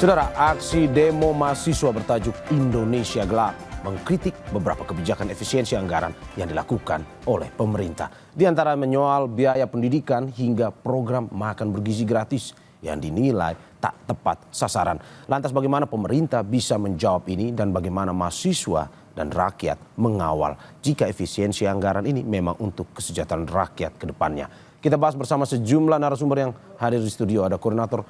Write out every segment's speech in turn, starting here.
Saudara, aksi demo mahasiswa bertajuk Indonesia Gelap mengkritik beberapa kebijakan efisiensi anggaran yang dilakukan oleh pemerintah. Di antara menyoal biaya pendidikan hingga program makan bergizi gratis yang dinilai tak tepat sasaran. Lantas bagaimana pemerintah bisa menjawab ini dan bagaimana mahasiswa dan rakyat mengawal jika efisiensi anggaran ini memang untuk kesejahteraan rakyat ke depannya. Kita bahas bersama sejumlah narasumber yang hadir di studio. Ada Koordinator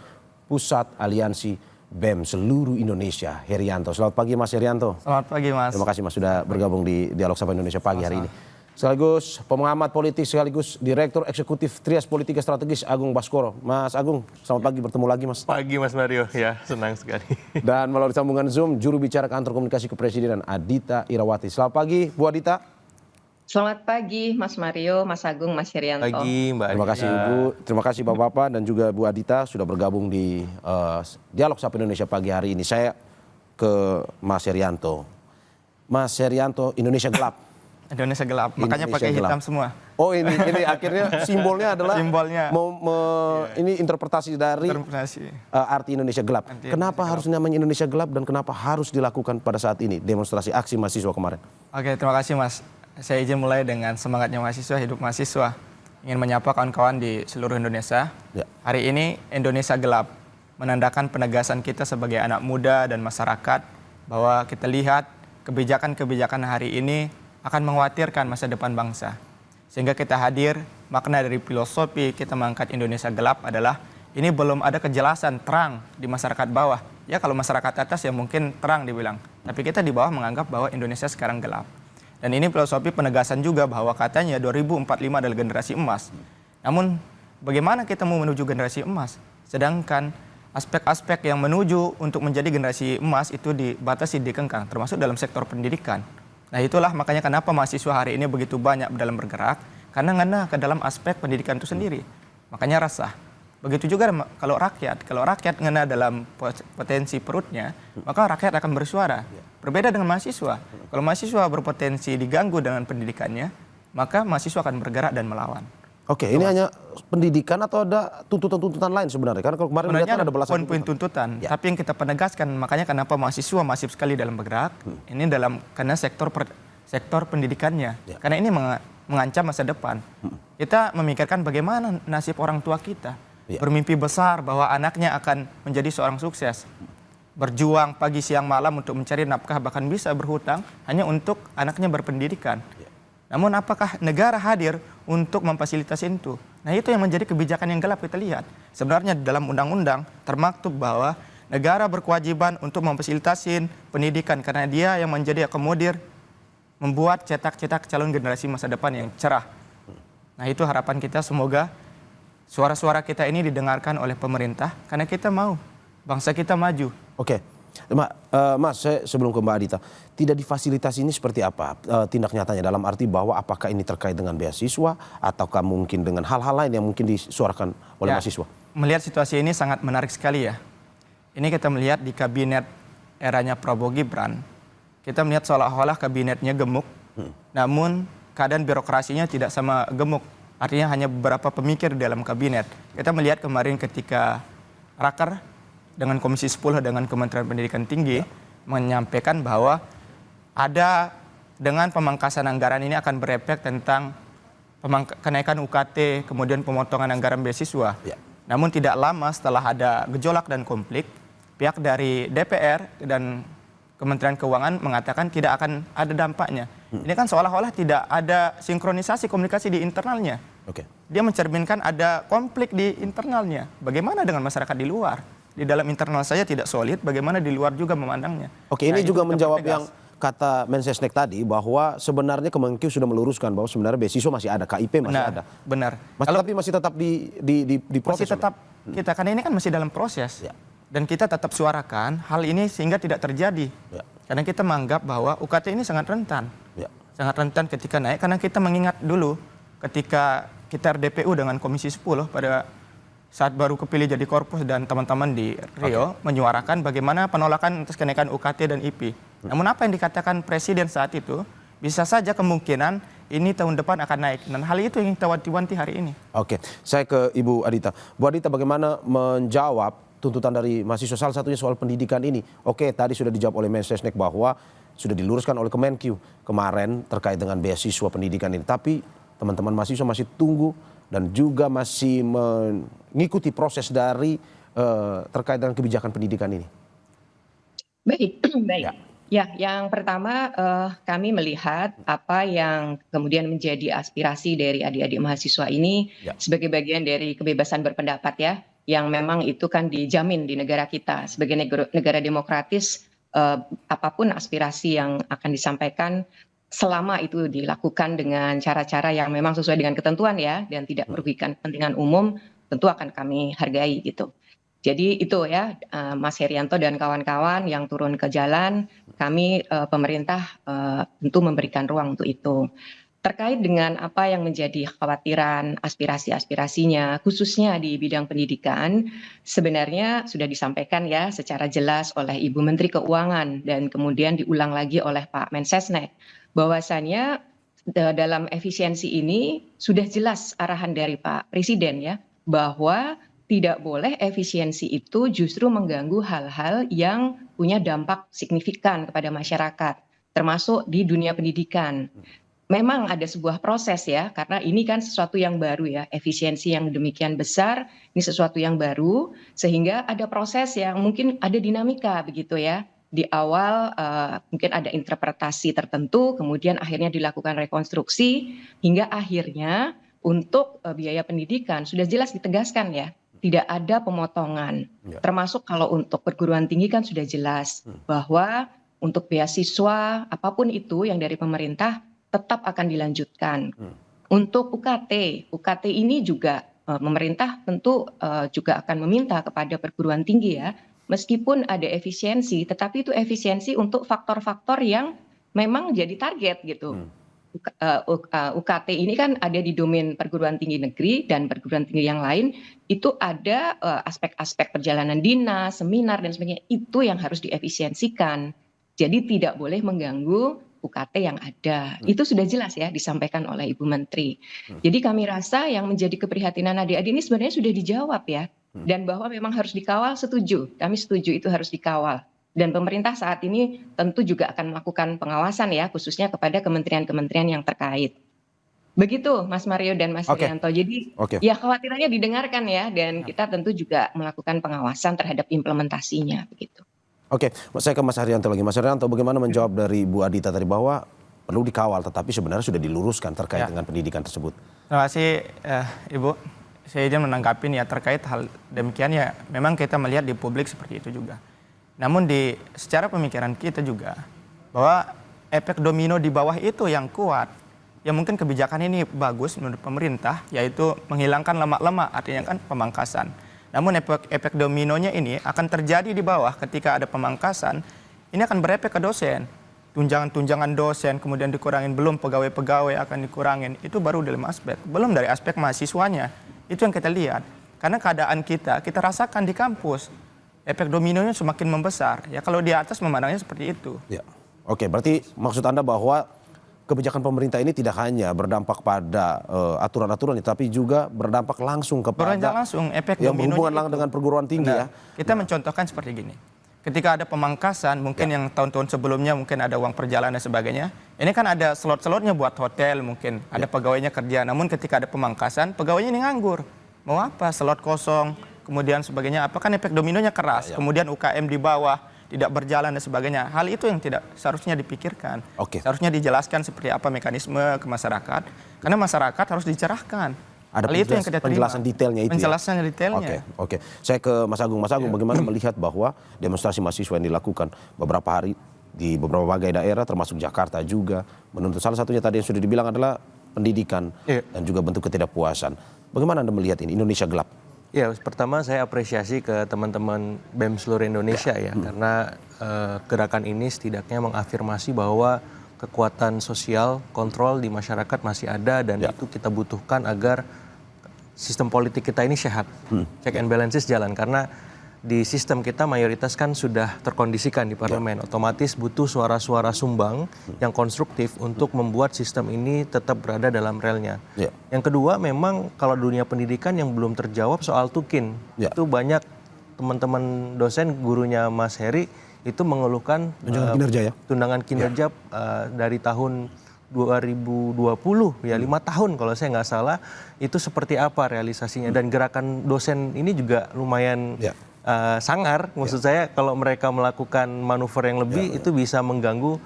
Pusat Aliansi BEM seluruh Indonesia, Herianto. Selamat pagi Mas Herianto. Selamat pagi Mas. Terima kasih Mas sudah bergabung di Dialog Sapa Indonesia pagi hari ini. Sekaligus pengamat politik, sekaligus Direktur Eksekutif Trias Politika Strategis Agung Baskoro. Mas Agung, selamat pagi, bertemu lagi Mas. Pagi Mas Mario, ya senang sekali. Dan melalui sambungan Zoom, juru bicara Kantor Komunikasi Kepresidenan Adita Irawati. Selamat pagi Bu Adita. Selamat pagi Mas Mario, Mas Agung, Mas Herianto. Pagi Mbak Adita. Terima kasih Ibu, terima kasih Bapak-Bapak dan juga Bu Adita sudah bergabung di Dialog Sapa Indonesia pagi hari ini. Saya ke Mas Herianto. Mas Herianto, Indonesia gelap. Indonesia gelap, makanya Indonesia pakai gelap. hitam semua. Oh ini akhirnya simbolnya adalah Simbolnya. ini interpretasi dari arti Indonesia gelap. Kenapa harus namanya Indonesia gelap dan kenapa harus dilakukan pada saat ini demonstrasi aksi mahasiswa kemarin? Oke, terima kasih Mas. Saya izin mulai dengan semangatnya mahasiswa, hidup mahasiswa. Ingin menyapa kawan-kawan di seluruh Indonesia. Ya. Hari ini Indonesia gelap, menandakan penegasan kita sebagai anak muda dan masyarakat bahwa kita lihat kebijakan-kebijakan hari ini akan mengkhawatirkan masa depan bangsa. Sehingga kita hadir, makna dari filosofi kita mengangkat Indonesia gelap adalah ini belum ada kejelasan terang di masyarakat bawah. Ya kalau masyarakat atas ya mungkin terang dibilang. Tapi kita di bawah menganggap bahwa Indonesia sekarang gelap. Dan ini filosofi penegasan juga bahwa katanya 2045 adalah generasi emas. Namun bagaimana kita mau menuju generasi emas? Sedangkan aspek-aspek yang menuju untuk menjadi generasi emas itu dibatasi, dikengkang, termasuk dalam sektor pendidikan. Nah itulah makanya kenapa mahasiswa hari ini begitu banyak dalam bergerak, karena ngena ke dalam aspek pendidikan itu sendiri. Makanya resah. Begitu juga kalau rakyat ngena dalam potensi perutnya, maka rakyat akan bersuara. Berbeda dengan mahasiswa. Kalau mahasiswa berpotensi diganggu dengan pendidikannya, maka mahasiswa akan bergerak dan melawan. Oke, ini hanya pendidikan atau ada tuntutan-tuntutan lain sebenarnya? Karena kalau kemarin Sebenarnya ada belasan poin-poin tuntutan. Ya. Tapi yang kita penegaskan, makanya kenapa mahasiswa masif sekali dalam bergerak, ini karena sektor pendidikannya. Ya. Karena ini mengancam masa depan. Kita memikirkan bagaimana nasib orang tua kita. Ya. Bermimpi besar bahwa anaknya akan menjadi seorang sukses. Berjuang pagi siang malam untuk mencari nafkah, bahkan bisa berhutang hanya untuk anaknya berpendidikan. Ya. Namun apakah negara hadir untuk memfasilitasi itu? Nah itu yang menjadi kebijakan yang gelap kita lihat. Sebenarnya dalam undang-undang termaktub bahwa negara berkewajiban untuk memfasilitasi pendidikan karena dia yang menjadi akomodir membuat cetak-cetak calon generasi masa depan yang cerah. Nah itu harapan kita, semoga suara-suara kita ini didengarkan oleh pemerintah karena kita mau bangsa kita maju. Oke, Mas, saya sebelum ke Mbak Adita, tidak difasilitasi ini seperti apa tindak nyatanya dalam arti bahwa apakah ini terkait dengan beasiswa ataukah mungkin dengan hal-hal lain yang mungkin disuarakan oleh mahasiswa? Melihat situasi ini sangat menarik sekali ya. Ini kita melihat di kabinet eranya Prabowo Gibran, kita melihat seolah-olah kabinetnya gemuk, namun keadaan birokrasinya tidak sama gemuk. Artinya hanya beberapa pemikir dalam kabinet. Kita melihat kemarin ketika raker dengan Komisi 10 dengan Kementerian Pendidikan Tinggi menyampaikan bahwa ada dengan pemangkasan anggaran ini akan berefek tentang kenaikan UKT, kemudian pemotongan anggaran beasiswa. Ya. Namun tidak lama setelah ada gejolak dan konflik, pihak dari DPR dan Kementerian Keuangan mengatakan tidak akan ada dampaknya. Ini kan seolah-olah tidak ada sinkronisasi komunikasi di internalnya. Oke. Dia mencerminkan ada konflik di internalnya. Bagaimana dengan masyarakat di luar? Di dalam internal saya tidak solid, bagaimana di luar juga memandangnya. Oke, ini juga menjawab yang kata Mensesnek tadi bahwa sebenarnya Kemenkeu sudah meluruskan bahwa sebenarnya beasiswa masih ada, KIP masih ada. Benar. Tapi masih tetap di proses. Masih tetap kita, karena ini kan masih dalam proses. Ya. Dan kita tetap suarakan hal ini sehingga tidak terjadi. Ya. Karena kita menganggap bahwa UKT ini sangat rentan. Ya. Sangat rentan ketika naik, karena kita mengingat dulu ketika kita RDPU dengan Komisi 10 pada saat baru kepilih jadi korpus dan teman-teman di Rio menyuarakan bagaimana penolakan atas kenaikan UKT dan IP. Namun apa yang dikatakan Presiden saat itu, bisa saja kemungkinan ini tahun depan akan naik. Dan hal itu yang kita wanti-wanti hari ini. Oke, saya ke Ibu Adita. Bu Adita, bagaimana menjawab tuntutan dari mahasiswa salah satunya soal pendidikan ini. Oke, tadi sudah dijawab oleh Mensesnek bahwa sudah diluruskan oleh Kemenkyu kemarin terkait dengan beasiswa pendidikan ini. Tapi teman-teman mahasiswa masih tunggu dan juga masih mengikuti proses dari terkait dengan kebijakan pendidikan ini. Baik, baik. Ya. Ya, yang pertama kami melihat apa yang kemudian menjadi aspirasi dari adik-adik mahasiswa ini Ya. sebagai bagian dari kebebasan berpendapat ya, yang memang itu kan dijamin di negara kita sebagai negara demokratis. Apapun aspirasi yang akan disampaikan selama itu dilakukan dengan cara-cara yang memang sesuai dengan ketentuan ya dan tidak merugikan kepentingan umum, tentu akan kami hargai gitu. Jadi itu ya, Mas Herianto dan kawan-kawan yang turun ke jalan, kami pemerintah tentu memberikan ruang untuk itu. Terkait dengan apa yang menjadi kekhawatiran, aspirasi-aspirasinya, khususnya di bidang pendidikan, sebenarnya sudah disampaikan ya secara jelas oleh Ibu Menteri Keuangan dan kemudian diulang lagi oleh Pak Mensesnek, bahwasannya dalam efisiensi ini sudah jelas arahan dari Pak Presiden ya, bahwa tidak boleh efisiensi itu justru mengganggu hal-hal yang punya dampak signifikan kepada masyarakat, termasuk di dunia pendidikan. Memang ada sebuah proses ya, karena ini kan sesuatu yang baru ya, efisiensi yang demikian besar, ini sesuatu yang baru, sehingga ada proses yang mungkin ada dinamika begitu ya. Di awal mungkin ada interpretasi tertentu, kemudian akhirnya dilakukan rekonstruksi, hingga akhirnya untuk biaya pendidikan sudah jelas ditegaskan ya, tidak ada pemotongan. Ya. Termasuk kalau untuk perguruan tinggi kan sudah jelas bahwa untuk beasiswa apapun itu yang dari pemerintah tetap akan dilanjutkan. Untuk UKT ini juga pemerintah tentu juga akan meminta kepada perguruan tinggi ya, meskipun ada efisiensi, tetapi itu efisiensi untuk faktor-faktor yang memang jadi target gitu. UKT ini kan ada di domain perguruan tinggi negeri dan perguruan tinggi yang lain, itu ada aspek-aspek perjalanan dinas, seminar dan sebagainya, itu yang harus diefisiensikan. Jadi tidak boleh mengganggu UKT yang ada. Itu sudah jelas ya disampaikan oleh Ibu Menteri. Jadi kami rasa yang menjadi keprihatinan adik-adik ini sebenarnya sudah dijawab ya. Dan bahwa memang harus dikawal, setuju. Kami setuju itu harus dikawal. Dan pemerintah saat ini tentu juga akan melakukan pengawasan ya, khususnya kepada kementerian-kementerian yang terkait. Begitu Mas Mario dan Mas Herianto. Jadi ya khawatirannya didengarkan ya, dan kita tentu juga melakukan pengawasan terhadap implementasinya begitu. Oke, saya ke Mas Haryanto lagi. Mas Haryanto, bagaimana menjawab dari Bu Adita tadi bahwa perlu dikawal, tetapi sebenarnya sudah diluruskan terkait dengan pendidikan tersebut? Terima kasih Ibu. Saya izin menanggapi ya terkait hal demikian ya. Memang kita melihat di publik seperti itu juga. Namun secara pemikiran kita juga bahwa efek domino di bawah itu yang kuat. Ya mungkin kebijakan ini bagus menurut pemerintah, yaitu menghilangkan lemak-lemak, artinya kan pemangkasan. Namun efek dominonya ini akan terjadi di bawah ketika ada pemangkasan, ini akan berefek ke dosen. Tunjangan-tunjangan dosen kemudian dikurangin, belum pegawai-pegawai akan dikurangin. Itu baru dalam aspek, belum dari aspek mahasiswanya. Itu yang kita lihat. Karena keadaan kita rasakan di kampus. Efek dominonya semakin membesar. Ya kalau di atas memandangnya seperti itu. Ya. Oke, berarti maksud Anda bahwa kebijakan pemerintah ini tidak hanya berdampak pada aturan-aturan, tapi juga berdampak langsung kepada efek yang berhubungan dengan perguruan tinggi ya. Kita mencontohkan seperti gini. Ketika ada pemangkasan, mungkin yang tahun-tahun sebelumnya mungkin ada uang perjalanan dan sebagainya. Ini kan ada slot-slotnya buat hotel mungkin, ada pegawainya kerja. Namun ketika ada pemangkasan, pegawainya ini nganggur. Mau apa? Slot kosong, kemudian sebagainya. Apa kan efek dominonya keras. Kemudian UKM di bawah tidak berjalan dan sebagainya. Hal itu yang tidak seharusnya dipikirkan. Seharusnya dijelaskan seperti apa mekanisme ke masyarakat. Karena masyarakat harus dicerahkan. Ada hal itu yang kita terima. Penjelasan detailnya itu penjelasan detailnya. Oke. Saya ke Mas Agung. Mas Agung, bagaimana melihat bahwa demonstrasi mahasiswa yang dilakukan beberapa hari di beberapa daerah termasuk Jakarta juga menuntut salah satunya tadi yang sudah dibilang adalah pendidikan dan juga bentuk ketidakpuasan. Bagaimana Anda melihat ini Indonesia gelap? Ya, pertama saya apresiasi ke teman-teman BEM seluruh Indonesia ya, karena gerakan ini setidaknya mengafirmasi bahwa kekuatan sosial kontrol di masyarakat masih ada dan itu kita butuhkan agar sistem politik kita ini sehat. Check and balances jalan karena di sistem kita mayoritas kan sudah terkondisikan di parlemen. Otomatis butuh suara-suara sumbang yang konstruktif untuk membuat sistem ini tetap berada dalam relnya. Yang kedua memang kalau dunia pendidikan yang belum terjawab soal tukin. Itu banyak teman-teman dosen gurunya Mas Heri itu mengeluhkan Tunjangan kinerja ya? tunjangan kinerja dari tahun 2020 ya 5 tahun kalau saya nggak salah, itu seperti apa realisasinya, dan gerakan dosen ini juga lumayan sangar, maksud saya kalau mereka melakukan manuver yang lebih itu bisa mengganggu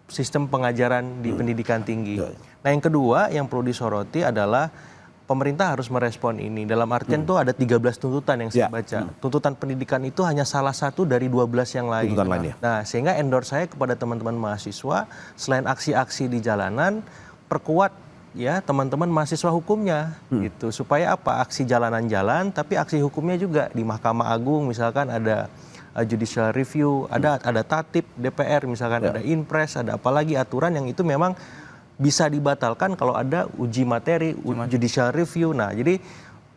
sistem pengajaran di pendidikan tinggi. Nah yang kedua yang perlu disoroti adalah pemerintah harus merespon ini. Dalam artian tuh ada 13 tuntutan yang saya baca. Tuntutan pendidikan itu hanya salah satu dari 12 yang lain. Tuntutan lain, ya. Nah sehingga endorse saya kepada teman-teman mahasiswa, selain aksi-aksi di jalanan, perkuat ya teman-teman mahasiswa hukumnya gitu. Supaya apa? Aksi jalanan jalan, tapi aksi hukumnya juga di Mahkamah Agung misalkan ada judicial review, ada tatip DPR misalkan, ada inpres, ada apalagi aturan yang itu memang bisa dibatalkan kalau ada uji materi, judicial review. Nah, jadi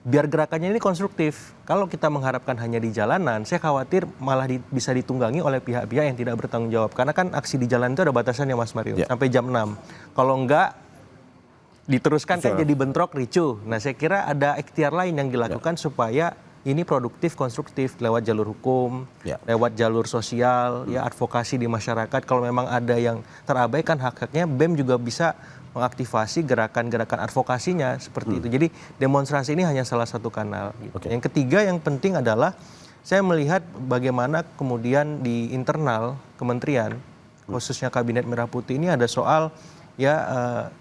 biar gerakannya ini konstruktif. Kalau kita mengharapkan hanya di jalanan, saya khawatir malah bisa ditunggangi oleh pihak-pihak yang tidak bertanggung jawab. Karena kan aksi di jalan itu ada batasannya Mas Mario, sampai jam 6. Kalau enggak diteruskan kan jadi bentrok, ricuh. Nah, saya kira ada ikhtiar lain yang dilakukan supaya ini produktif, konstruktif lewat jalur hukum, lewat jalur sosial, ya advokasi di masyarakat. Kalau memang ada yang terabaikan hak-haknya, BEM juga bisa mengaktifasi gerakan-gerakan advokasinya seperti itu. Jadi demonstrasi ini hanya salah satu kanal. Gitu. Yang ketiga yang penting adalah saya melihat bagaimana kemudian di internal kementerian, khususnya Kabinet Merah Putih ini ada soal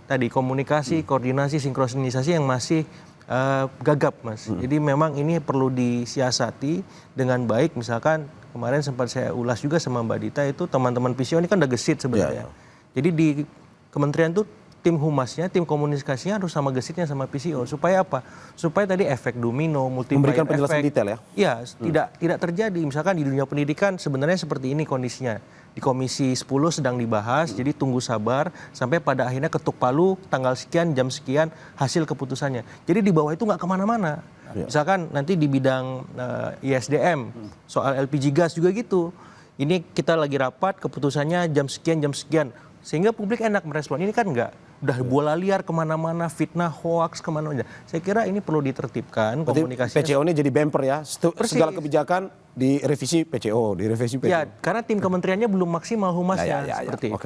tadi komunikasi, koordinasi, sinkronisasi yang masih gagap Mas. Jadi memang ini perlu disiasati dengan baik. Misalkan kemarin sempat saya ulas juga sama Mbak Dita, itu teman-teman PCO ini kan udah gesit sebenarnya. Jadi di kementerian tuh tim humasnya, tim komunikasinya harus sama gesitnya sama PCO. Supaya apa? Supaya tadi efek domino, multiplier Memberikan penjelasan detail ya? Iya, tidak terjadi. Misalkan di dunia pendidikan sebenarnya seperti ini kondisinya. Di Komisi 10 sedang dibahas, jadi tunggu sabar sampai pada akhirnya ketuk palu tanggal sekian, jam sekian hasil keputusannya. Jadi di bawah itu nggak kemana-mana. Misalkan nanti di bidang ISDM, soal LPG gas juga gitu. Ini kita lagi rapat, keputusannya jam sekian. Sehingga publik enak merespon. Ini kan enggak, udah bola liar kemana-mana, fitnah, hoax kemana-mana. Saya kira ini perlu ditertibkan komunikasinya. PCO ini jadi bumper ya, segala kebijakan direvisi PCO. Ya, karena tim kementeriannya belum maksimal humasnya. Seperti itu.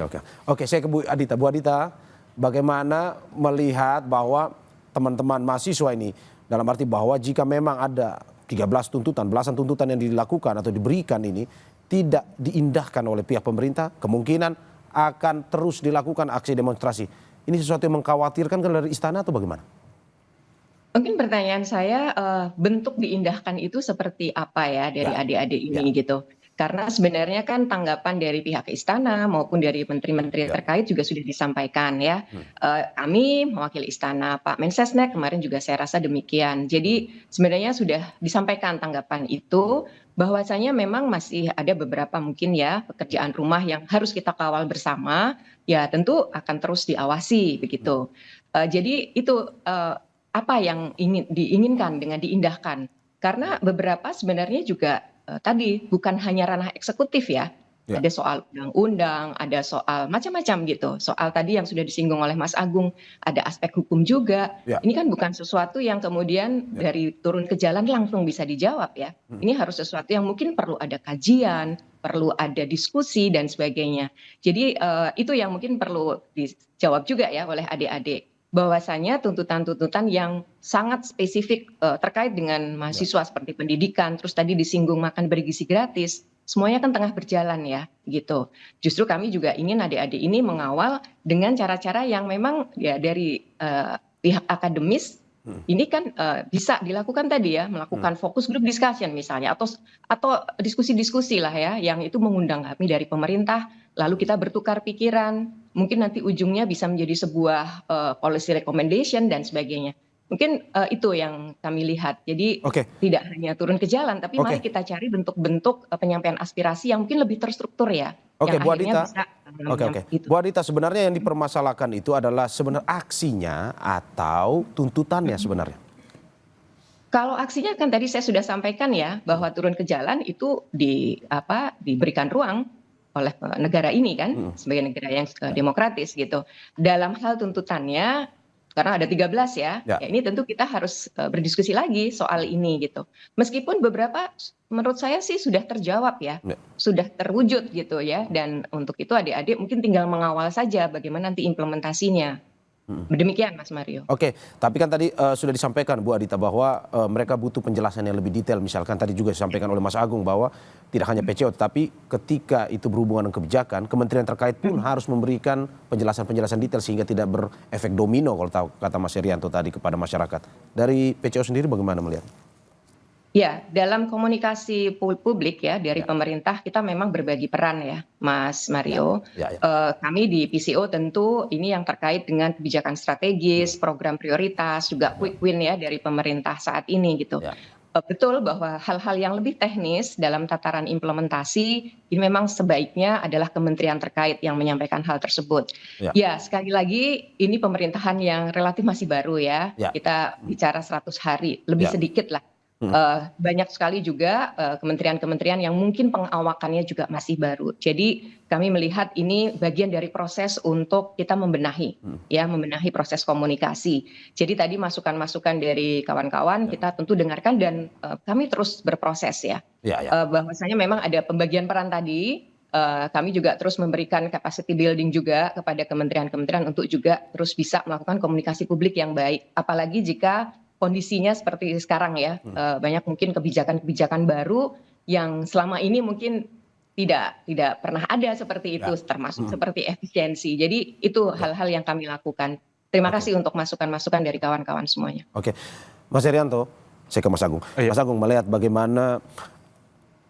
Oke, saya ke Bu Adita. Bu Adita, bagaimana melihat bahwa teman-teman mahasiswa ini, dalam arti bahwa jika memang ada 13 tuntutan, belasan tuntutan yang dilakukan atau diberikan ini, tidak diindahkan oleh pihak pemerintah, kemungkinan akan terus dilakukan aksi demonstrasi. Ini sesuatu yang mengkhawatirkan kan dari istana atau bagaimana? Mungkin pertanyaan saya, bentuk diindahkan itu seperti apa ya dari adik-adik ini gitu. Karena sebenarnya kan tanggapan dari pihak istana maupun dari menteri-menteri terkait juga sudah disampaikan ya. Kami mewakili istana, Pak Mensesnek kemarin juga saya rasa demikian. Jadi sebenarnya sudah disampaikan tanggapan itu, bahwasanya memang masih ada beberapa mungkin ya pekerjaan rumah yang harus kita kawal bersama, ya tentu akan terus diawasi begitu. Jadi itu apa yang diinginkan dengan diindahkan. Karena beberapa sebenarnya juga tadi bukan hanya ranah eksekutif ya. Ada soal undang-undang, ada soal macam-macam gitu. Soal tadi yang sudah disinggung oleh Mas Agung, ada aspek hukum juga. Ini kan bukan sesuatu yang kemudian dari turun ke jalan langsung bisa dijawab ya. Ini harus sesuatu yang mungkin perlu ada kajian, perlu ada diskusi dan sebagainya. Jadi itu yang mungkin perlu dijawab juga ya oleh adik-adik. Bahwasanya tuntutan-tuntutan yang sangat spesifik terkait dengan mahasiswa seperti pendidikan, terus tadi disinggung makan bergizi gratis, semuanya kan tengah berjalan ya gitu. Justru kami juga ingin adik-adik ini mengawal dengan cara-cara yang memang ya dari pihak akademis ini kan bisa dilakukan tadi ya, melakukan fokus group discussion misalnya atau diskusi-diskusi lah ya yang itu mengundang kami dari pemerintah, lalu kita bertukar pikiran, mungkin nanti ujungnya bisa menjadi sebuah policy recommendation dan sebagainya. Mungkin itu yang kami lihat. Jadi tidak hanya turun ke jalan, tapi mari kita cari bentuk-bentuk penyampaian aspirasi yang mungkin lebih terstruktur ya. Yang Bu akhirnya Adita. bisa gitu. Bu Adita, sebenarnya yang dipermasalahkan itu adalah sebenarnya aksinya atau tuntutannya sebenarnya? Kalau aksinya kan tadi saya sudah sampaikan ya, bahwa turun ke jalan itu diberikan ruang oleh negara ini kan, sebagai negara yang demokratis gitu. Dalam hal tuntutannya, sekarang ada 13 ya. Ya. Ya ini tentu kita harus berdiskusi lagi soal ini gitu. Meskipun beberapa menurut saya sih sudah terjawab ya, Ya. sudah terwujud gitu ya. Dan untuk itu adik-adik mungkin tinggal mengawal saja bagaimana nanti implementasinya. Demikian Mas Mario. Oke, tapi kan tadi sudah disampaikan Bu Adita bahwa mereka butuh penjelasan yang lebih detail. Misalkan tadi juga disampaikan oleh Mas Agung bahwa tidak hanya PCO, tetapi ketika itu berhubungan dengan kebijakan, kementerian terkait pun harus memberikan penjelasan-penjelasan detail sehingga tidak berefek domino kalau tahu kata Mas Herianto tadi kepada masyarakat. Dari PCO sendiri bagaimana melihat? Ya, dalam komunikasi publik ya dari pemerintah kita memang berbagi peran ya, Mas Mario. Ya. Kami di PCO tentu ini yang terkait dengan kebijakan strategis, program prioritas, juga quick win ya dari pemerintah saat ini gitu. Ya. Betul bahwa hal-hal yang lebih teknis dalam tataran implementasi ini memang sebaiknya adalah kementerian terkait yang menyampaikan hal tersebut. Ya. Ya, sekali lagi ini pemerintahan yang relatif masih baru ya. Ya. Kita bicara 100 hari, lebih Ya. sedikit lah. Banyak sekali juga kementerian-kementerian yang mungkin pengawakannya juga masih baru. Jadi kami melihat ini bagian dari proses untuk kita membenahi, ya membenahi proses komunikasi. Jadi tadi masukan-masukan dari kawan-kawan kita tentu dengarkan dan kami terus berproses ya. Bahwasanya memang ada pembagian peran tadi. Kami juga terus memberikan capacity building juga kepada kementerian-kementerian untuk juga terus bisa melakukan komunikasi publik yang baik. Apalagi jika kondisinya seperti sekarang ya, banyak mungkin kebijakan-kebijakan baru yang selama ini mungkin tidak pernah ada seperti itu, termasuk seperti efisiensi. Jadi itu hal-hal yang kami lakukan. Terima kasih untuk masukan-masukan dari kawan-kawan semuanya. Oke, Mas Herianto, saya ke Mas Agung. Mas Agung melihat bagaimana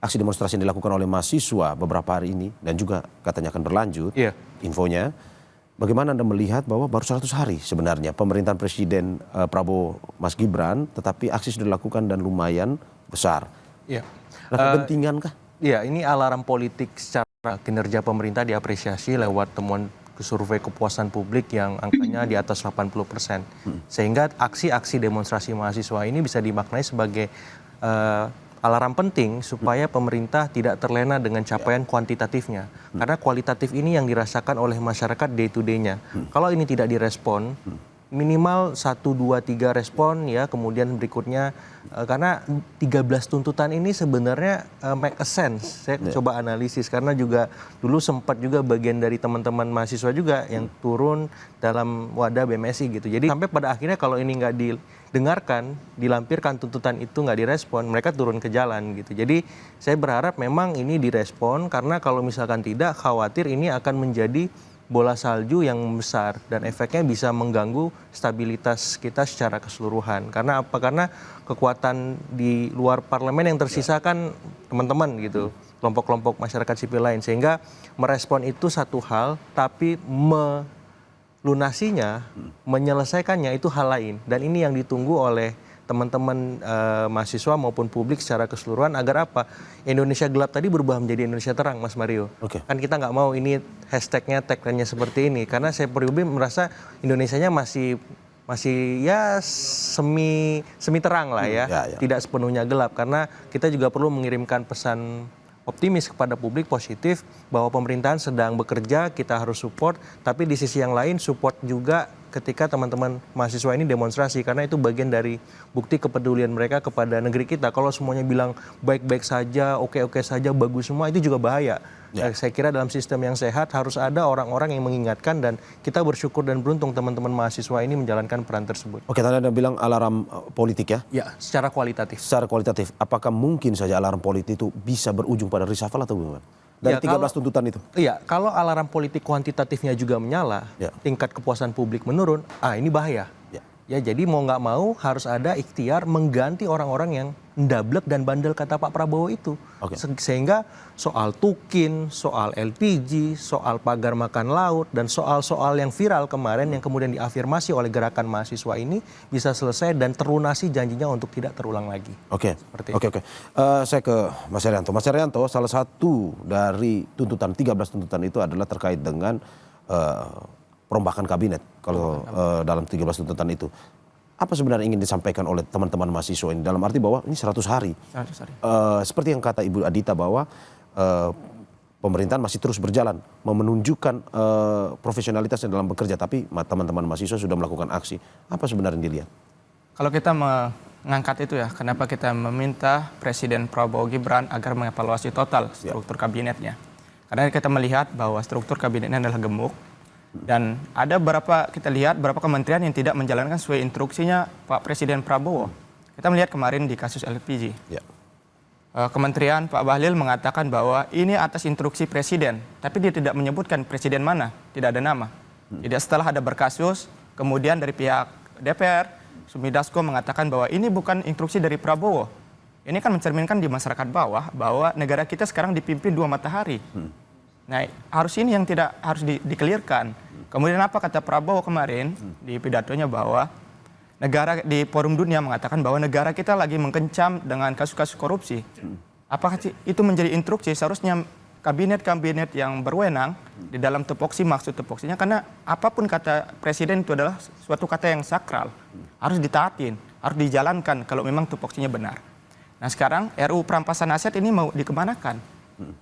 aksi demonstrasi yang dilakukan oleh mahasiswa beberapa hari ini dan juga katanya akan berlanjut infonya. Bagaimana Anda melihat bahwa baru 100 hari sebenarnya pemerintahan Presiden Prabowo Mas Gibran, tetapi aksi sudah dilakukan dan lumayan besar. Iya. Kepentingankah? Iya, ini alarm politik secara kinerja pemerintah diapresiasi lewat temuan survei kepuasan publik yang angkanya di atas 80%. Sehingga aksi-aksi demonstrasi mahasiswa ini bisa dimaknai sebagai alarm penting supaya pemerintah tidak terlena dengan capaian kuantitatifnya. Karena kualitatif ini yang dirasakan oleh masyarakat day to day-nya. Kalau ini tidak direspon, minimal 1, 2, 3 respon ya, kemudian berikutnya karena 13 tuntutan ini sebenarnya make a sense. Saya coba analisis karena juga dulu sempat juga bagian dari teman-teman mahasiswa juga yang turun dalam wadah BMSI gitu. Jadi sampai pada akhirnya kalau ini nggak didengarkan, dilampirkan tuntutan itu nggak direspon, mereka turun ke jalan gitu. Jadi saya berharap memang ini direspon karena kalau misalkan tidak, khawatir ini akan menjadi bola salju yang besar dan efeknya bisa mengganggu stabilitas kita secara keseluruhan. Karena apa? Karena kekuatan di luar parlemen yang tersisa kan teman-teman gitu, kelompok-kelompok masyarakat sipil lain. Sehingga merespon itu satu hal, tapi melunasinya, menyelesaikannya itu hal lain. Dan ini yang ditunggu oleh teman-teman mahasiswa maupun publik secara keseluruhan agar apa? Indonesia gelap tadi berubah menjadi Indonesia terang, Mas Mario. Kan kita nggak mau ini hashtagnya, tagline-nya seperti ini. Karena saya pribadi merasa Indonesianya masih ya semi terang lah ya. Tidak sepenuhnya gelap. Karena kita juga perlu mengirimkan pesan optimis kepada publik positif bahwa pemerintahan sedang bekerja, kita harus support. Tapi di sisi yang lain support juga ketika teman-teman mahasiswa ini demonstrasi karena itu bagian dari bukti kepedulian mereka kepada negeri kita. Kalau semuanya bilang baik-baik saja, oke-oke saja, bagus semua, itu juga bahaya. Saya kira dalam sistem yang sehat harus ada orang-orang yang mengingatkan dan kita bersyukur dan beruntung teman-teman mahasiswa ini menjalankan peran tersebut. Oke, tadi Anda bilang alarm politik ya? Ya, secara kualitatif. Secara kualitatif, apakah mungkin saja alarm politik itu bisa berujung pada reshuffle atau bagaimana? Dari 13 tuntutan itu? Iya, kalau alarm politik kuantitatifnya juga menyala, tingkat kepuasan publik menurun, ini bahaya. Ya, jadi mau nggak mau harus ada ikhtiar mengganti orang-orang yang ndablek dan bandel kata Pak Prabowo itu. Sehingga soal Tukin, soal LPG, soal pagar makan laut, dan soal-soal yang viral kemarin yang kemudian diafirmasi oleh gerakan mahasiswa ini bisa selesai dan terlunasi janjinya untuk tidak terulang lagi. Oke. Saya ke Mas Herianto. Mas Herianto, salah satu dari tuntutan, 13 tuntutan itu adalah terkait dengan perombakan kabinet kalau dalam 13 tuntutan itu. Apa sebenarnya ingin disampaikan oleh teman-teman mahasiswa ini? Dalam arti bahwa ini 100 hari. 100 hari. Seperti yang kata Ibu Adita bahwa pemerintahan masih terus berjalan menunjukkan profesionalitasnya dalam bekerja, tapi teman-teman mahasiswa sudah melakukan aksi. Apa sebenarnya yang dilihat? Kalau kita mengangkat itu ya, kenapa kita meminta Presiden Prabowo Gibran agar mengevaluasi total struktur kabinetnya. Karena kita melihat bahwa struktur kabinetnya adalah gemuk, dan ada kita lihat beberapa kementerian yang tidak menjalankan sesuai instruksinya Pak Presiden Prabowo. Kita melihat kemarin di kasus LPG. Ya. Kementerian Pak Bahlil mengatakan bahwa ini atas instruksi Presiden, tapi dia tidak menyebutkan Presiden mana, tidak ada nama. Jadi setelah ada berkasus, kemudian dari pihak DPR, Sumi Dasko mengatakan bahwa ini bukan instruksi dari Prabowo. Ini kan mencerminkan di masyarakat bawah bahwa negara kita sekarang dipimpin dua matahari. Nah, harus ini yang tidak harus dikelirkan. Kemudian apa kata Prabowo kemarin di pidatonya bahwa negara di forum dunia mengatakan bahwa negara kita lagi mengkencam dengan kasus-kasus korupsi. Apakah itu menjadi instruksi? Seharusnya kabinet-kabinet yang berwenang di dalam tupoksi, maksud tupoksinya, karena apapun kata presiden itu adalah suatu kata yang sakral. Harus ditaatin, harus dijalankan kalau memang tupoksinya benar. Nah sekarang RUU perampasan aset ini mau dikemanakan?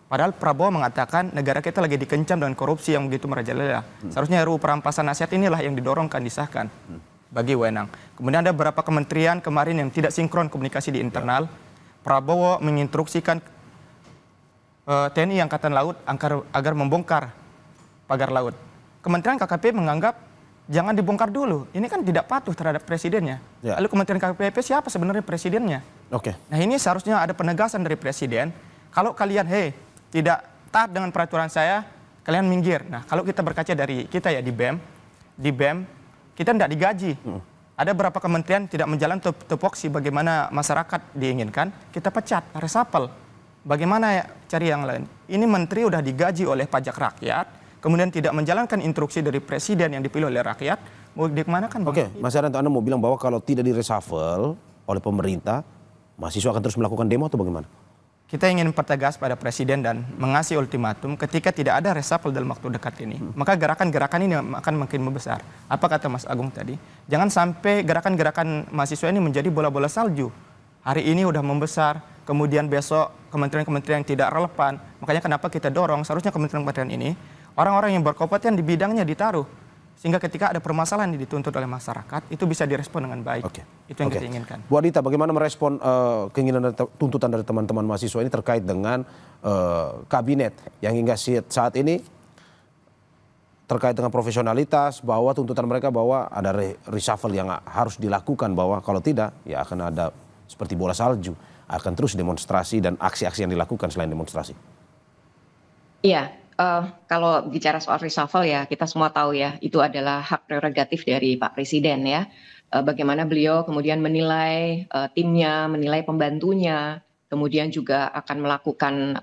Padahal Prabowo mengatakan negara kita lagi dikencam dengan korupsi yang begitu merajalela. Seharusnya RUU perampasan aset inilah yang didorongkan, disahkan bagi wenang. Kemudian ada beberapa kementerian kemarin yang tidak sinkron komunikasi di internal. Prabowo menginstruksikan TNI Angkatan Laut agar membongkar pagar laut. Kementerian KKP menganggap jangan dibongkar dulu. Ini kan tidak patuh terhadap presidennya. Ya. Lalu Kementerian KPP siapa sebenarnya presidennya? Oke. Nah ini seharusnya ada penegasan dari presiden. Kalau kalian tidak taat dengan peraturan saya, kalian minggir. Nah kalau kita berkaca dari kita ya di BEM kita tidak digaji. Ada beberapa kementerian tidak menjalankan tupoksi bagaimana masyarakat diinginkan, kita pecat, resapel. Bagaimana ya cari yang lain? Ini menteri udah digaji oleh pajak rakyat, kemudian tidak menjalankan instruksi dari presiden yang dipilih oleh rakyat, mau dikemanakan? Oke, Mas Arianto, Anda mau bilang bahwa kalau tidak direshuffle oleh pemerintah, mahasiswa akan terus melakukan demo atau bagaimana? Kita ingin pertegas pada presiden dan mengasih ultimatum ketika tidak ada reshuffle dalam waktu dekat ini. Maka gerakan-gerakan ini akan makin membesar. Apa kata Mas Agung tadi? Jangan sampai gerakan-gerakan mahasiswa ini menjadi bola-bola salju. Hari ini udah membesar, kemudian besok kementerian-kementerian yang tidak relevan. Makanya kenapa kita dorong seharusnya kementerian-kementerian ini, orang-orang yang berkompeten di bidangnya ditaruh. Sehingga ketika ada permasalahan yang dituntut oleh masyarakat, itu bisa direspon dengan baik. Oke. Itu yang kita inginkan. Bu Adita, bagaimana merespon keinginan dan tuntutan dari teman-teman mahasiswa ini terkait dengan kabinet yang hingga saat ini terkait dengan profesionalitas, bahwa tuntutan mereka bahwa ada reshuffle yang harus dilakukan, bahwa kalau tidak ya akan ada seperti bola salju, akan terus demonstrasi dan aksi-aksi yang dilakukan selain demonstrasi. Iya. Kalau bicara soal reshuffle ya kita semua tahu ya itu adalah hak prerogatif dari Pak Presiden ya. Bagaimana beliau kemudian menilai timnya, menilai pembantunya, kemudian juga akan melakukan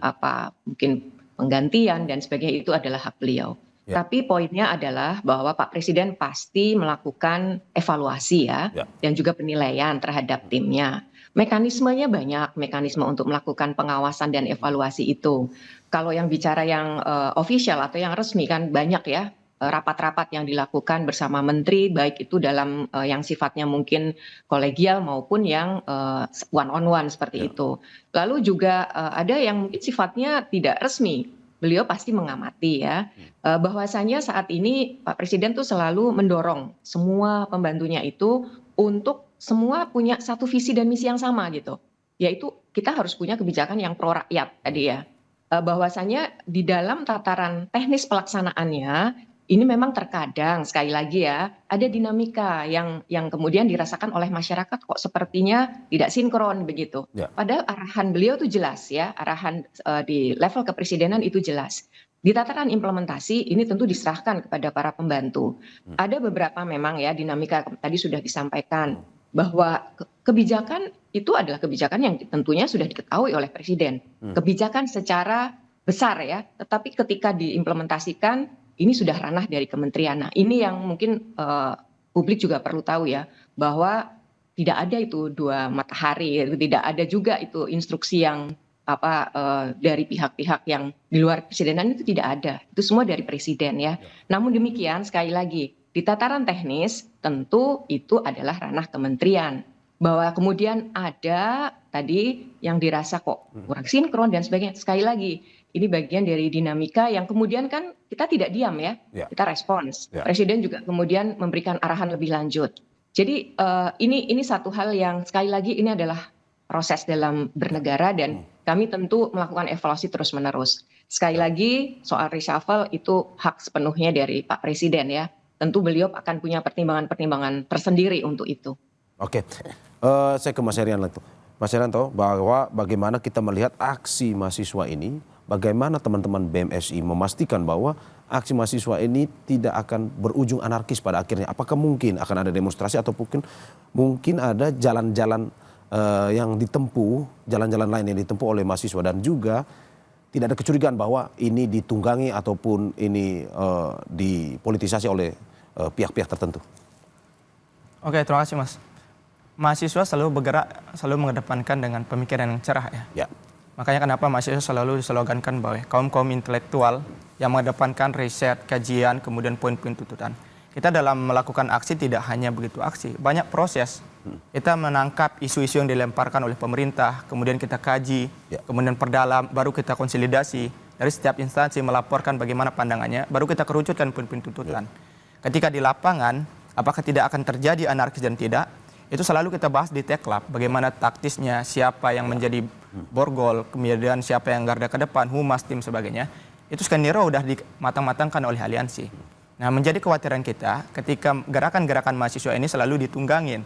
mungkin penggantian dan sebagainya, itu adalah hak beliau. Ya. Tapi poinnya adalah bahwa Pak Presiden pasti melakukan evaluasi ya, dan juga penilaian terhadap timnya. Mekanismenya banyak, mekanisme untuk melakukan pengawasan dan evaluasi itu. Kalau yang bicara yang official atau yang resmi kan banyak ya, rapat-rapat yang dilakukan bersama menteri, baik itu dalam yang sifatnya mungkin kolegial maupun yang one on one seperti itu. Lalu juga ada yang mungkin sifatnya tidak resmi. Beliau pasti mengamati ya, bahwasanya saat ini Pak Presiden tuh selalu mendorong semua pembantunya itu untuk semua punya satu visi dan misi yang sama gitu. Yaitu kita harus punya kebijakan yang pro rakyat tadi ya. Bahwasanya di dalam tataran teknis pelaksanaannya ini memang terkadang sekali lagi ya ada dinamika yang kemudian dirasakan oleh masyarakat kok sepertinya tidak sinkron begitu. Ya. Padahal arahan beliau itu jelas ya, arahan di level kepresidenan itu jelas. Di tataran implementasi ini tentu diserahkan kepada para pembantu. Ada beberapa memang ya dinamika tadi sudah disampaikan bahwa kebijakan itu adalah kebijakan yang tentunya sudah diketahui oleh presiden. Kebijakan secara besar ya, tetapi ketika diimplementasikan ini sudah ranah dari kementerian. Nah, ini yang mungkin publik juga perlu tahu ya, bahwa tidak ada itu dua matahari, tidak ada juga itu instruksi yang dari pihak-pihak yang di luar presidenan, itu tidak ada. Itu semua dari presiden ya. Namun demikian sekali lagi di tataran teknis tentu itu adalah ranah kementerian. Bahwa kemudian ada tadi yang dirasa kok kurang sinkron dan sebagainya. Sekali lagi ini bagian dari dinamika yang kemudian kan kita tidak diam ya, Ya. kita respons. Ya. Presiden juga kemudian memberikan arahan lebih lanjut. Jadi ini satu hal yang sekali lagi ini adalah proses dalam bernegara dan kami tentu melakukan evaluasi terus-menerus. Sekali lagi soal reshuffle itu hak sepenuhnya dari Pak Presiden ya. Tentu beliau akan punya pertimbangan-pertimbangan tersendiri untuk itu. Oke, saya ke Mas Herianto. Mas Herianto, bahwa bagaimana kita melihat aksi mahasiswa ini, bagaimana teman-teman BMSI memastikan bahwa aksi mahasiswa ini tidak akan berujung anarkis pada akhirnya. Apakah mungkin akan ada demonstrasi atau mungkin ada jalan-jalan yang ditempuh, jalan-jalan lain yang ditempuh oleh mahasiswa, dan juga tidak ada kecurigaan bahwa ini ditunggangi ataupun ini dipolitisasi oleh pihak-pihak tertentu. Oke, terima kasih Mas. Mahasiswa selalu bergerak, selalu mengedepankan dengan pemikiran yang cerah ya. Ya. Makanya kenapa mahasiswa selalu dislogankan bahwa kaum-kaum intelektual yang mengedepankan riset, kajian, kemudian poin-poin tuntutan. Kita dalam melakukan aksi tidak hanya begitu aksi, banyak proses. Kita menangkap isu-isu yang dilemparkan oleh pemerintah, kemudian kita kaji, kemudian perdalam, baru kita konsolidasi. Dari setiap instansi melaporkan bagaimana pandangannya, baru kita kerucutkan poin-poin tuntutan. Ketika di lapangan, apakah tidak akan terjadi anarkis dan tidak, itu selalu kita bahas di Teklab, bagaimana taktisnya, siapa yang menjadi borgol, kemudian siapa yang garda ke depan, humas, tim sebagainya. Itu skenario udah dimatang-matangkan oleh aliansi. Nah, menjadi kekhawatiran kita ketika gerakan-gerakan mahasiswa ini selalu ditunggangin.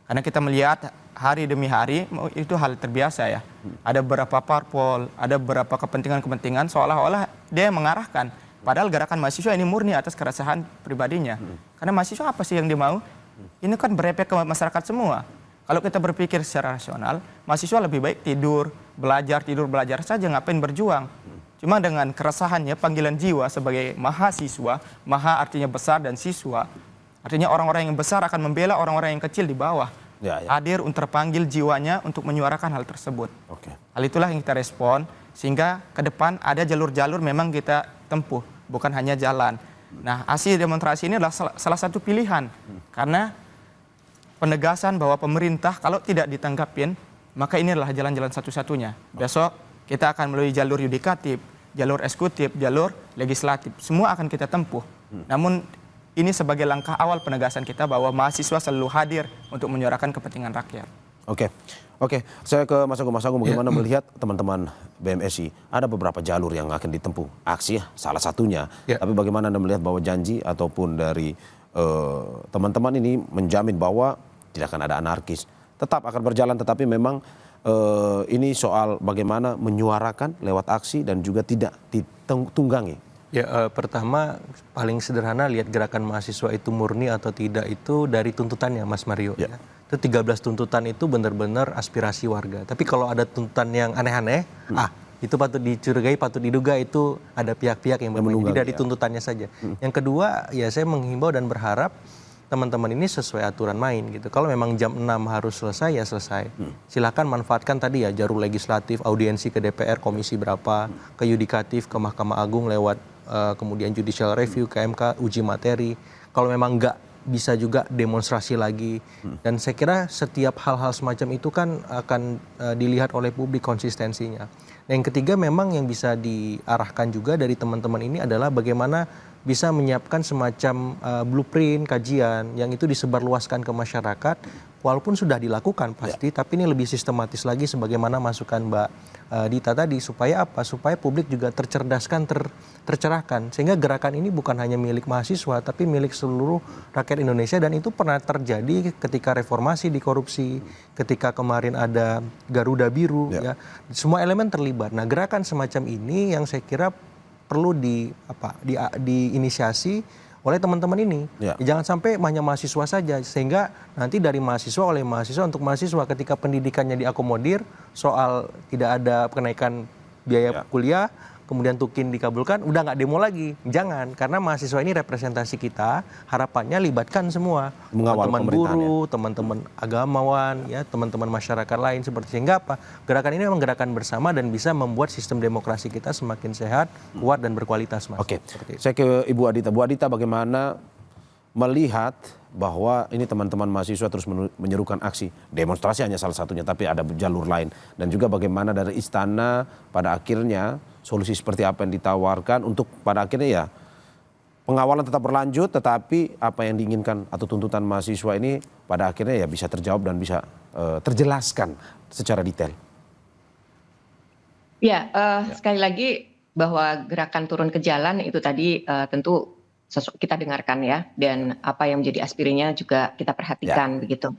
Karena kita melihat hari demi hari itu hal terbiasa ya. Ada beberapa parpol, ada beberapa kepentingan-kepentingan seolah-olah dia yang mengarahkan. Padahal gerakan mahasiswa ini murni atas keresahan pribadinya. Karena mahasiswa apa sih yang dia mau? Ini kan berefek ke masyarakat semua. Kalau kita berpikir secara rasional, mahasiswa lebih baik tidur, belajar saja, ngapain berjuang. Cuma dengan keresahannya, panggilan jiwa sebagai mahasiswa, maha artinya besar dan siswa. Artinya orang-orang yang besar akan membela orang-orang yang kecil di bawah. Hadir untuk terpanggil jiwanya untuk menyuarakan hal tersebut. Hal itulah yang kita respon, sehingga ke depan ada jalur-jalur memang kita tempuh, bukan hanya jalan. Nah, aksi demonstrasi ini adalah salah satu pilihan. Karena penegasan bahwa pemerintah kalau tidak ditanggapin, maka ini adalah jalan-jalan satu-satunya. Besok kita akan melalui jalur yudikatif, jalur eksekutif, jalur legislatif. Semua akan kita tempuh. Namun ini sebagai langkah awal penegasan kita bahwa mahasiswa selalu hadir untuk menyuarakan kepentingan rakyat. Oke. Saya ke Mas Agung. Bagaimana melihat teman-teman BMSI? Ada beberapa jalur yang akan ditempuh. Aksi salah satunya. Tapi bagaimana Anda melihat bahwa janji ataupun dari teman-teman ini menjamin bahwa tidak akan ada anarkis? Tetap akan berjalan, tetapi memang ini soal bagaimana menyuarakan lewat aksi dan juga tidak ditunggangi. Ya, pertama paling sederhana lihat gerakan mahasiswa itu murni atau tidak itu dari tuntutannya, Mas Mario. Ya. Itu 13 tuntutan itu benar-benar aspirasi warga. Tapi kalau ada tuntutan yang aneh-aneh, itu patut dicurigai, patut diduga itu ada pihak-pihak yang bermain. Jadi dari tuntutannya saja. Yang kedua, ya saya menghimbau dan berharap teman-teman ini sesuai aturan main gitu. Kalau memang jam 6 harus selesai, ya selesai. Silakan manfaatkan tadi ya jalur legislatif, audiensi ke DPR, komisi berapa, ke yudikatif, ke Mahkamah Agung lewat kemudian judicial review, ke MK, uji materi. Kalau memang nggak bisa juga demonstrasi lagi. Dan saya kira setiap hal-hal semacam itu kan akan dilihat oleh publik konsistensinya. Yang ketiga memang yang bisa diarahkan juga dari teman-teman ini adalah bagaimana bisa menyiapkan semacam blueprint, kajian yang itu disebarluaskan ke masyarakat. Walaupun sudah dilakukan pasti, tapi ini lebih sistematis lagi sebagaimana masukan Mbak Dita tadi. Supaya apa? Supaya publik juga tercerdaskan, tercerahkan. Sehingga gerakan ini bukan hanya milik mahasiswa, tapi milik seluruh rakyat Indonesia. Dan itu pernah terjadi ketika reformasi di korupsi, ketika kemarin ada Garuda Biru, ya. Semua elemen terlibat. Nah, gerakan semacam ini yang saya kira perlu diinisiasi oleh teman-teman ini. Jangan sampai hanya mahasiswa saja, sehingga nanti dari mahasiswa oleh mahasiswa untuk mahasiswa ketika pendidikannya diakomodir, soal tidak ada kenaikan biaya kuliah, kemudian tukin dikabulkan, udah nggak demo lagi. Jangan, karena mahasiswa ini representasi kita, harapannya libatkan semua. Teman-teman buruh, teman-teman agamawan, ya, teman-teman masyarakat lain seperti, sehingga apa? Gerakan ini memang gerakan bersama dan bisa membuat sistem demokrasi kita semakin sehat, kuat dan berkualitas, Mas. Oke, saya ke Ibu Adita. Bu Adita, bagaimana melihat bahwa ini teman-teman mahasiswa terus menyerukan aksi demonstrasi hanya salah satunya, tapi ada jalur lain, dan juga bagaimana dari istana pada akhirnya solusi seperti apa yang ditawarkan untuk pada akhirnya ya pengawalan tetap berlanjut, tetapi apa yang diinginkan atau tuntutan mahasiswa ini pada akhirnya ya bisa terjawab dan bisa terjelaskan secara detail. Ya, sekali lagi bahwa gerakan turun ke jalan itu tadi tentu kita dengarkan ya, dan apa yang menjadi aspirasinya juga kita perhatikan begitu.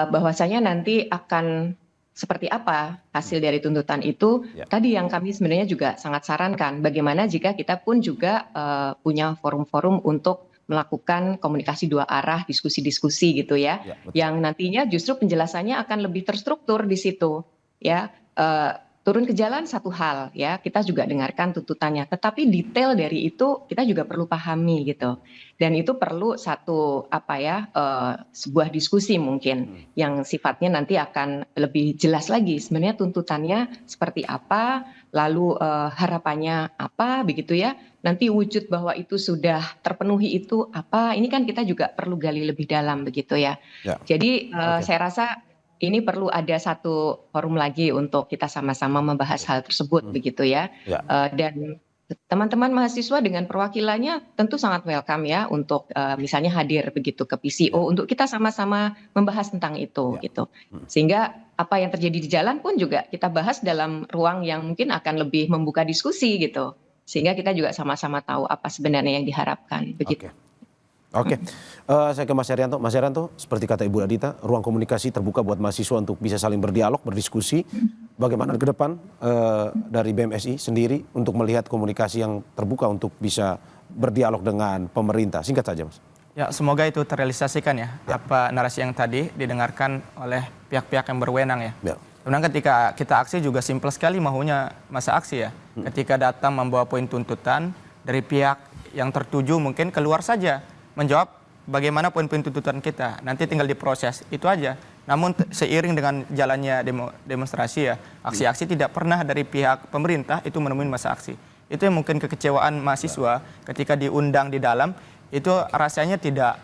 Bahwasanya nanti akan seperti apa hasil dari tuntutan itu, tadi yang kami sebenarnya juga sangat sarankan, bagaimana jika kita pun juga punya forum-forum untuk melakukan komunikasi dua arah, diskusi-diskusi gitu ya, yang nantinya justru penjelasannya akan lebih terstruktur di situ ya. Turun ke jalan satu hal ya, kita juga dengarkan tuntutannya, tetapi detail dari itu kita juga perlu pahami gitu, dan itu perlu satu sebuah diskusi mungkin yang sifatnya nanti akan lebih jelas lagi sebenarnya tuntutannya seperti apa, lalu harapannya apa begitu ya, nanti wujud bahwa itu sudah terpenuhi itu apa, ini kan kita juga perlu gali lebih dalam begitu ya. Jadi saya rasa ini perlu ada satu forum lagi untuk kita sama-sama membahas hal tersebut begitu ya. Dan teman-teman mahasiswa dengan perwakilannya tentu sangat welcome ya untuk misalnya hadir begitu ke PCO untuk kita sama-sama membahas tentang itu gitu. Sehingga apa yang terjadi di jalan pun juga kita bahas dalam ruang yang mungkin akan lebih membuka diskusi gitu. Sehingga kita juga sama-sama tahu apa sebenarnya yang diharapkan begitu. Oke. Saya ke Mas Herianto. Mas Herianto, seperti kata Ibu Adita, ruang komunikasi terbuka buat mahasiswa untuk bisa saling berdialog, berdiskusi. Bagaimana ke depan dari BMSI sendiri untuk melihat komunikasi yang terbuka untuk bisa berdialog dengan pemerintah? Singkat saja, Mas. Ya, semoga itu terrealisasikan ya, apa narasi yang tadi didengarkan oleh pihak-pihak yang berwenang ya. Sebenarnya ketika kita aksi juga simpel sekali maunya masa aksi ya. Ketika datang membawa poin tuntutan dari pihak yang tertuju mungkin keluar saja menjawab bagaimana poin-poin tuntutan kita, nanti tinggal diproses, itu aja. Namun seiring dengan jalannya demonstrasi ya, aksi-aksi tidak pernah dari pihak pemerintah itu menemui masa aksi. Itu yang mungkin kekecewaan mahasiswa ketika diundang di dalam, itu rasanya tidak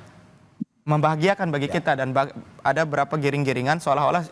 membahagiakan bagi kita, dan ada beberapa giring-giringan seolah-olah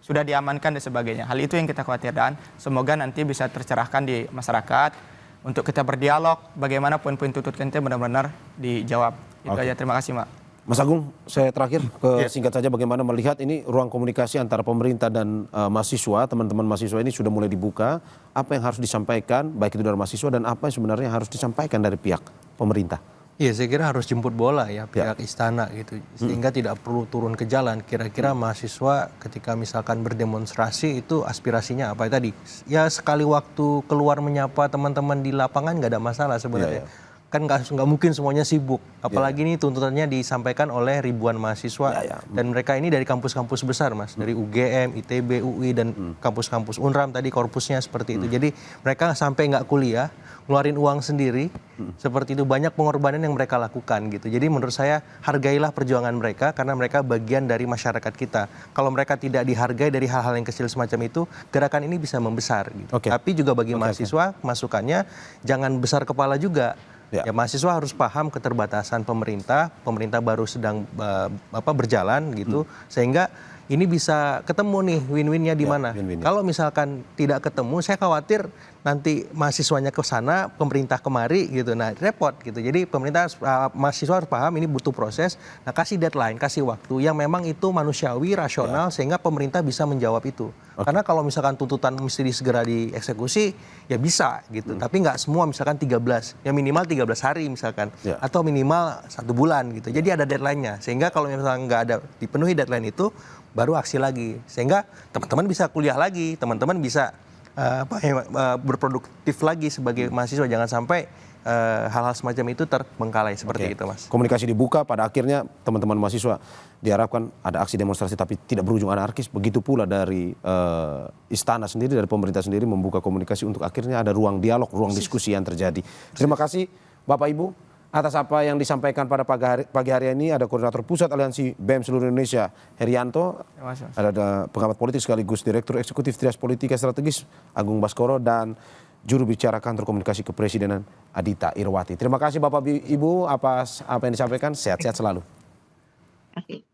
sudah diamankan dan sebagainya. Hal itu yang kita khawatirkan, semoga nanti bisa tercerahkan di masyarakat, untuk kita berdialog bagaimana poin-poin tuntutan kita benar-benar dijawab. Itu aja, terima kasih, Mak. Mas Agung, saya terakhir singkat saja bagaimana melihat ini ruang komunikasi antara pemerintah dan mahasiswa, teman-teman mahasiswa ini sudah mulai dibuka, apa yang harus disampaikan baik itu dari mahasiswa dan apa yang sebenarnya harus disampaikan dari pihak pemerintah? Iya, saya kira harus jemput bola ya pihak istana gitu, sehingga tidak perlu turun ke jalan. Kira-kira mahasiswa ketika misalkan berdemonstrasi itu aspirasinya apa tadi? Ya sekali waktu keluar menyapa teman-teman di lapangan nggak ada masalah sebenarnya. Kan nggak mungkin semuanya sibuk, apalagi ini tuntutannya disampaikan oleh ribuan mahasiswa dan mereka ini dari kampus-kampus besar, Mas, dari UGM, ITB, UI dan kampus-kampus Unram tadi korpusnya seperti itu. Jadi mereka sampai nggak kuliah, ngeluarin uang sendiri, seperti itu, banyak pengorbanan yang mereka lakukan gitu. Jadi menurut saya hargailah perjuangan mereka karena mereka bagian dari masyarakat kita. Kalau mereka tidak dihargai dari hal-hal yang kecil semacam itu, gerakan ini bisa membesar gitu. Tapi juga bagi mahasiswa masukannya jangan besar kepala juga. Ya, mahasiswa harus paham keterbatasan pemerintah baru sedang berjalan gitu, sehingga ini bisa ketemu nih win-winnya di mana. Kalau misalkan tidak ketemu, saya khawatir nanti mahasiswanya ke sana, pemerintah kemari gitu. Nah, repot gitu. Jadi mahasiswa harus paham ini butuh proses. Nah, kasih deadline, kasih waktu yang memang itu manusiawi, rasional sehingga pemerintah bisa menjawab itu. Karena kalau misalkan tuntutan mesti segera dieksekusi, ya bisa gitu. Tapi nggak semua, misalkan 13, ya minimal 13 hari misalkan, atau minimal 1 bulan gitu. Jadi ada deadline-nya. Sehingga kalau misalkan nggak ada dipenuhi deadline itu, baru aksi lagi. Sehingga teman-teman bisa kuliah lagi, teman-teman bisa berproduktif lagi sebagai mahasiswa. Jangan sampai hal-hal semacam itu terbengkalai seperti itu, Mas. Komunikasi dibuka, pada akhirnya teman-teman mahasiswa diharapkan ada aksi demonstrasi tapi tidak berujung anarkis. Begitu pula dari istana sendiri, dari pemerintah sendiri membuka komunikasi untuk akhirnya ada ruang dialog, ruang diskusi yang terjadi. Terima kasih Bapak Ibu atas apa yang disampaikan pada pagi hari ini. Ada Koordinator Pusat Aliansi BEM seluruh Indonesia, Herianto. Ada pengamat politik sekaligus Direktur Eksekutif Trias Politika Strategis, Agung Baskoro. Dan juru bicara kantor komunikasi kepresidenan Adhita Irwati. Terima kasih Bapak Ibu atas apa yang disampaikan. Sehat-sehat selalu. Terima kasih.